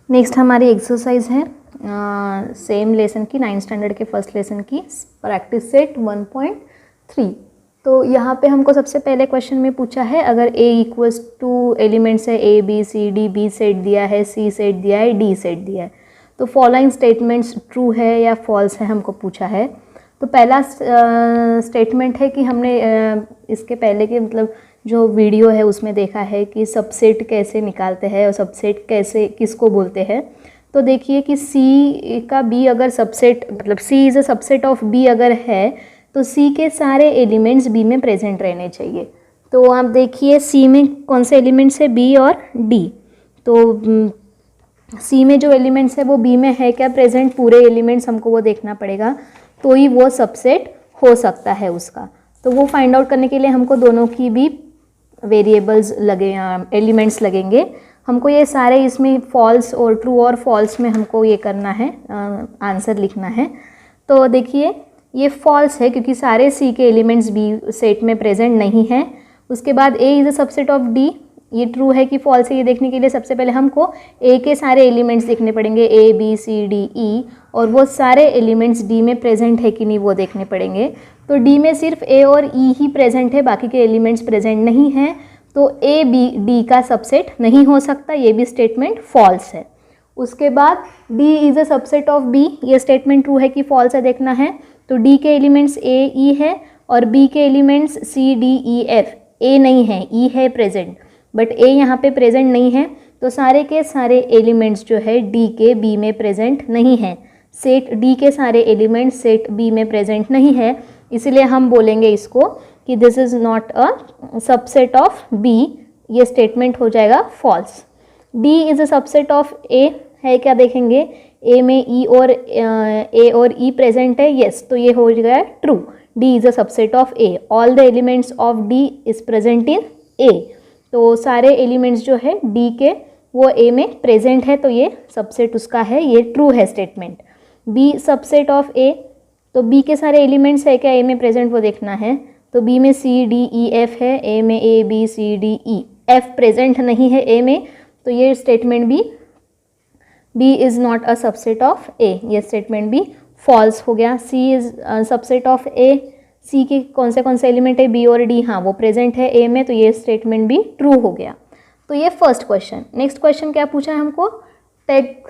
Next हमारी exercise है same lesson की 9th स्टैंडर्ड के फर्स्ट लेसन की प्रैक्टिस सेट 1.3। तो यहाँ पे हमको सबसे पहले क्वेश्चन में पूछा है अगर A इक्वल्स टू एलिमेंट्स है A B C D, B set दिया है, C सेट दिया है, D सेट दिया है, तो फॉलोइंग स्टेटमेंट्स ट्रू है या फॉल्स है हमको पूछा है। तो पहला स्टेटमेंट है कि हमने इसके पहले के मतलब जो वीडियो है उसमें देखा है कि सबसेट कैसे निकालते हैं और सबसेट कैसे किसको बोलते हैं। तो देखिए कि C का B अगर सबसेट मतलब C is a subset of B अगर है तो C के सारे एलिमेंट्स B में प्रेजेंट रहने चाहिए। तो आप देखिए C में कौन से एलिमेंट्स है B और D। तो C में जो एलिमेंट्स है वो B में है क्या प्रेजेंट, पूरे एलिमेंट्स हमको वो देखना पड़ेगा तो ही वो सबसेट हो सकता है उसका। तो वो फाइंड आउट करने के लिए हमको दोनों की भी वेरिएबल्स लगे एलिमेंट्स लगेंगे। हमको ये सारे इसमें फॉल्स और ट्रू और फॉल्स में हमको ये करना है, आंसर लिखना है। तो देखिए ये फॉल्स है क्योंकि सारे C के एलिमेंट्स B सेट में प्रेजेंट नहीं हैं। उसके बाद A is a subset of D, ये ट्रू है कि फॉल्स है ये देखने के लिए सबसे पहले हमको A के सारे एलिमेंट्स देखने पड़ेंगे A B C D E, और वो सारे एलिमेंट्स D में प्रेजेंट है कि नहीं वो देखने पड़ेंगे। तो D में सिर्फ A और E ही प्रेजेंट है, बाकी के एलिमेंट्स प्रेजेंट नहीं हैं, तो A B D का सबसेट नहीं हो सकता, ये भी स्टेटमेंट फॉल्स है। उसके बाद D is a subset of B, ये स्टेटमेंट ट्रू है कि फॉल्स है देखना है। तो D के एलिमेंट्स A E है और B के elements C D E F, A नहीं है E है प्रेजेंट, बट A यहाँ पे प्रेजेंट नहीं है, तो सारे के सारे एलिमेंट्स जो है D के B में प्रेजेंट नहीं है। सेट D के सारे एलिमेंट्स सेट B में प्रेजेंट नहीं है, इसलिए हम बोलेंगे इसको कि this is not a subset of B, ये स्टेटमेंट हो जाएगा false. D is a subset of A है क्या देखेंगे, A में E और A और E प्रेजेंट है, यस, तो ये हो गया true. D is a subset of A, all the elements of D is present in A, तो सारे एलिमेंट्स जो है D के वो A में प्रेजेंट है, तो ये सबसेट उसका है, ये ट्रू है statement. B subset of A, तो B के सारे एलिमेंट्स है क्या A में प्रेजेंट वो देखना है, तो B में C D E F है, A में A B C D E, F present नहीं है A में, तो ये स्टेटमेंट भी B is not a subset of A, ये स्टेटमेंट भी फॉल्स हो गया। C is subset of A, C के कौन से एलिमेंट है B और D, हाँ वो प्रेजेंट है A में, तो ये स्टेटमेंट भी ट्रू हो गया। तो ये फर्स्ट क्वेश्चन। नेक्स्ट क्वेश्चन क्या पूछा है हमको, take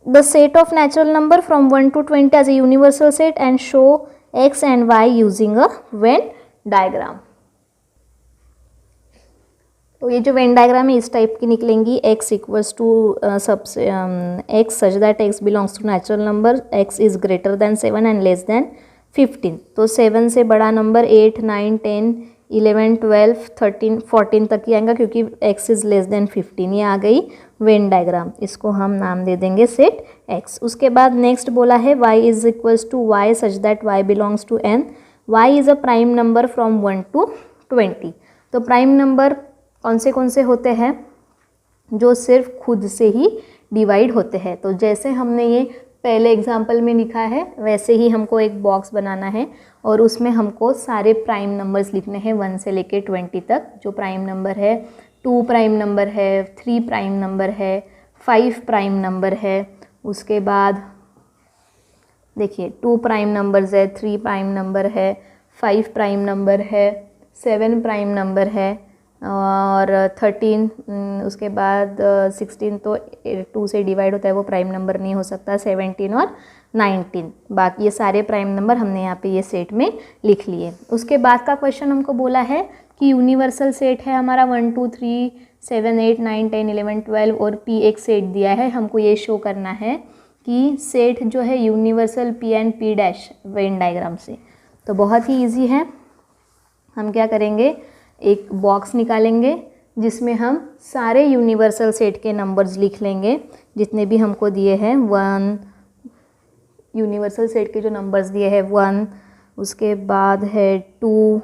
the set of natural number from 1 to 20 as a universal set and show x and y using a Venn diagram. तो ये जो वेन डायग्राम है इस टाइप की निकलेंगी, x equals to x such that x belongs to natural number, x is greater than 7 and less than 15। तो 7 से बड़ा नंबर 8 9 10 11 12 13 14 तक ही आएगा क्योंकि x इज़ लेस देन 15। ये आ गई वेन डायग्राम, इसको हम नाम दे देंगे सेट x। उसके बाद नेक्स्ट बोला है y is equals to y such that y belongs to n, y is a prime number from 1 to 20। तो प्राइम नंबर कौन से होते हैं, जो सिर्फ खुद से ही डिवाइड होते हैं। तो जैसे हमने ये पहले एग्जाम्पल में लिखा है वैसे ही हमको एक बॉक्स बनाना है और उसमें हमको सारे प्राइम नंबर्स लिखने हैं 1 से लेके 20 तक। जो प्राइम नंबर है 2 प्राइम नंबर है, 3 प्राइम नंबर है, 5 प्राइम नंबर है। उसके बाद देखिए 2 प्राइम नंबर्स है, 3 प्राइम नंबर है, 5 प्राइम नंबर है, 7 प्राइम नंबर है और 13, उसके बाद 16 तो 2 से डिवाइड होता है वो प्राइम नंबर नहीं हो सकता, 17 और 19। बाकी ये सारे प्राइम नंबर हमने यहाँ पे ये सेट में लिख लिए। उसके बाद का क्वेश्चन हमको बोला है कि यूनिवर्सल सेट है हमारा 1 2 3 7 8 9 10 11 12 और P एक सेट दिया है। हमको ये शो करना है कि सेट जो है universal P and P dash Venn diagram से। तो बहुत ही ईजी है, हम क्या करेंगे एक बॉक्स निकालेंगे जिसमें हम सारे यूनिवर्सल सेट के नंबर्स लिख लेंगे जितने भी हमको दिए हैं। 1 यूनिवर्सल सेट के जो नंबर्स दिए हैं 1, उसके बाद है 2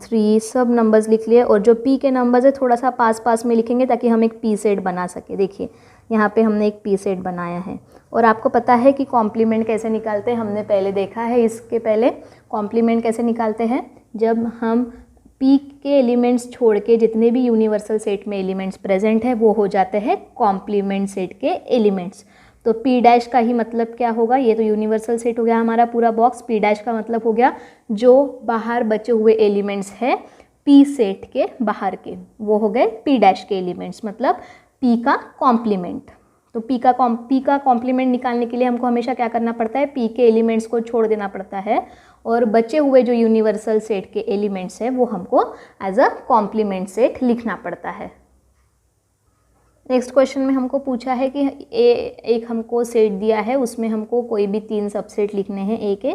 3, सब नंबर्स लिख लिए। और जो P के नंबर्स है थोड़ा सा पास में लिखेंगे ताकि हम एक P सेट बना सके। देखिए यहाँ पे हमने एक P सेट बनाया है। और आपको पता है कि कॉम्प्लीमेंट कैसे निकालते हैं, हमने पहले देखा है। इसके पहले कॉम्प्लीमेंट कैसे निकालते हैं, जब हम पी के एलिमेंट्स छोड़ के जितने भी यूनिवर्सल सेट में एलिमेंट्स प्रेजेंट है वो हो जाते हैं कॉम्प्लीमेंट सेट के एलिमेंट्स। तो पी डैश का ही मतलब क्या होगा, ये तो यूनिवर्सल सेट हो गया हमारा पूरा बॉक्स, पी डैश का मतलब हो गया जो बाहर बचे हुए एलिमेंट्स है पी सेट के बाहर के, वो हो गए पी डैश के एलिमेंट्स, मतलब पी का कॉम्प्लीमेंट। तो पी का कॉम्प्लीमेंट निकालने के लिए हमको हमेशा क्या करना पड़ता है, पी के एलिमेंट्स को छोड़ देना पड़ता है और बचे हुए जो यूनिवर्सल सेट के एलिमेंट्स हैं वो हमको एज अ कॉम्प्लीमेंट सेट लिखना पड़ता है। नेक्स्ट क्वेश्चन में हमको पूछा है कि एक हमको सेट दिया है, उसमें हमको कोई भी 3 सबसेट लिखने हैं ए के।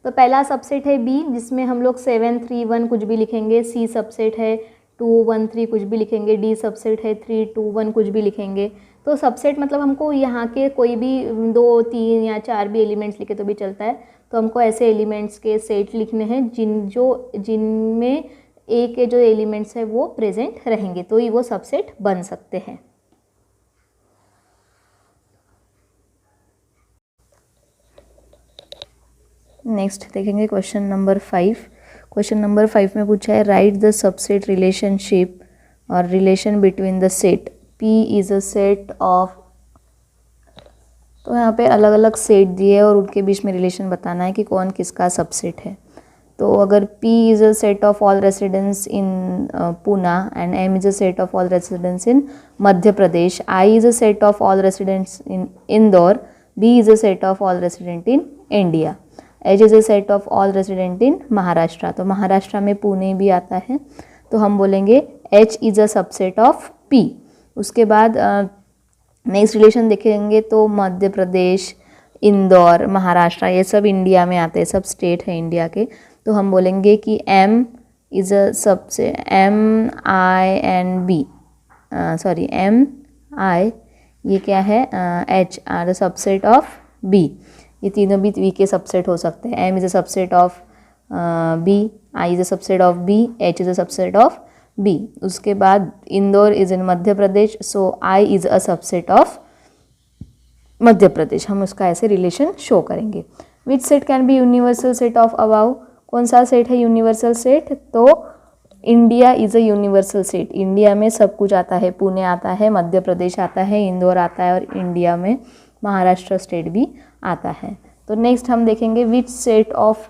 तो पहला सबसेट है बी, जिसमें हम लोग 7 3 1 कुछ भी लिखेंगे। सी सबसेट है 2 1 3 कुछ भी लिखेंगे। डी सबसेट है 3 2 1 कुछ भी लिखेंगे। तो सबसेट मतलब हमको यहाँ के कोई भी 2 3 या 4 भी एलिमेंट्स लिखे तो भी चलता है। तो हमको ऐसे एलिमेंट्स के सेट लिखने हैं जिनमें ए के जो एलिमेंट्स है वो प्रेजेंट रहेंगे, तो ही वो सबसेट बन सकते हैं। नेक्स्ट देखेंगे क्वेश्चन नंबर 5। क्वेश्चन नंबर 5 में पूछा है राइट द सबसेट रिलेशनशिप और relation between the set P is a set of. तो यहाँ पे अलग अलग सेट दिए और उनके बीच में रिलेशन बताना है कि कौन किसका सबसेट है। तो अगर P is a set of all residents in Poona and M is a set of all residents in Madhya Pradesh, I is a set of all residents in Indore, B is a set of all resident in India, H is a set of all resident in Maharashtra. तो महाराष्ट्र में पुणे भी आता है, तो हम बोलेंगे H is a subset of P। उसके बाद नेक्स्ट रिलेशन देखेंगे तो मध्य प्रदेश, इंदौर, महाराष्ट्र ये सब इंडिया में आते हैं, सब स्टेट है इंडिया के। तो हम बोलेंगे कि M इज़ अ सबसे M I and B, sorry M I ये क्या है H are the subset of B। ये तीनों भी V के सबसेट हो सकते हैं। M is a subset of B, I is a subset of B, H is a subset of B। उसके बाद Indore is in Madhya Pradesh, so I is a subset of Madhya Pradesh. हम उसका ऐसे रिलेशन शो करेंगे। Which set can be universal set of about, कौन सा set है universal set, तो India is a universal set. India में सब कुछ आता है, पुणे आता है, मध्य प्रदेश आता है, इंदौर आता है और इंडिया में महाराष्ट्र स्टेट भी आता है। तो नेक्स्ट हम देखेंगे which set of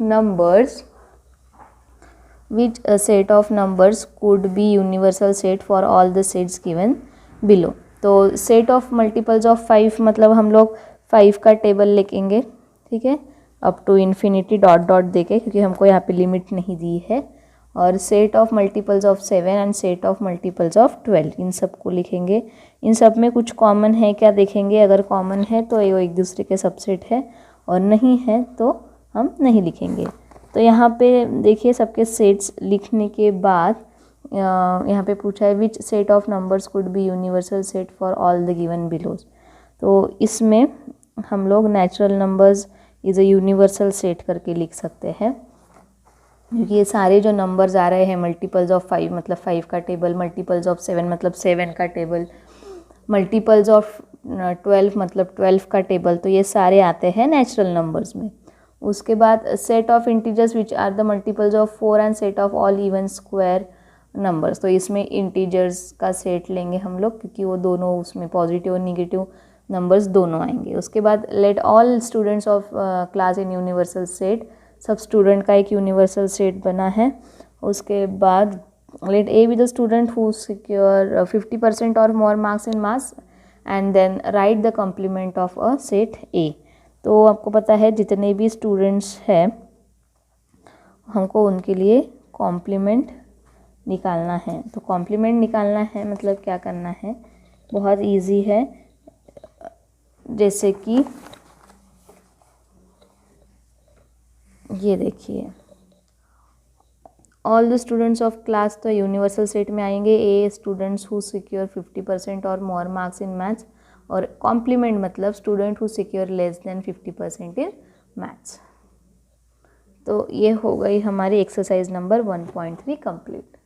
numbers could be universal set for all the sets given below. तो सेट ऑफ मल्टीपल्स ऑफ 5 मतलब हम लोग 5 का टेबल लिखेंगे, ठीक है, up to infinity dot dot देके, क्योंकि हमको यहाँ पे लिमिट नहीं दी है। और set of multiples of 7 and set of multiples of 12, इन सब को लिखेंगे। इन सब में कुछ कॉमन है क्या देखेंगे, अगर कॉमन है तो ये एक दूसरे के सबसेट है और नहीं है तो हम नहीं लिखेंगे। तो यहाँ पे देखिए सबके सेट्स लिखने के बाद यहाँ पे पूछा है which set of numbers could be universal set for all the given belows. तो इसमें हम लोग natural numbers is a universal set करके लिख सकते हैं, क्योंकि ये सारे जो नंबर्स आ रहे हैं मल्टीपल्स ऑफ 5 मतलब 5 का टेबल, मल्टीपल्स ऑफ 7 मतलब 7 का टेबल, मल्टीपल्स ऑफ 12 मतलब 12 का टेबल, तो ये सारे आते हैं नेचुरल नंबर्स में। उसके बाद set of integers which are the multiples of 4 and set of all even square numbers. तो इसमें इंटीजर्स का सेट लेंगे हम लोग, क्योंकि वो दोनों उसमें पॉजिटिव और निगेटिव नंबर्स दोनों आएंगे। उसके बाद let all students of class in universal set, सब स्टूडेंट का एक यूनिवर्सल सेट बना है। उसके बाद let A be the student who secure 50% और more marks in maths and then write the complement of a set A. तो आपको पता है जितने भी स्टूडेंट्स हैं हमको उनके लिए कॉम्प्लीमेंट निकालना है। तो कॉम्प्लीमेंट निकालना है मतलब क्या करना है, बहुत इजी है। जैसे कि ये देखिए all the students of class तो यूनिवर्सल सेट में आएंगे। ए स्टूडेंट्स हु सिक्योर 50% और मोर मार्क्स इन मैथ्स, और कॉम्प्लीमेंट मतलब student who secure less than 50% in maths. तो ये हो गई हमारी एक्सरसाइज नंबर 1.3 कंप्लीट।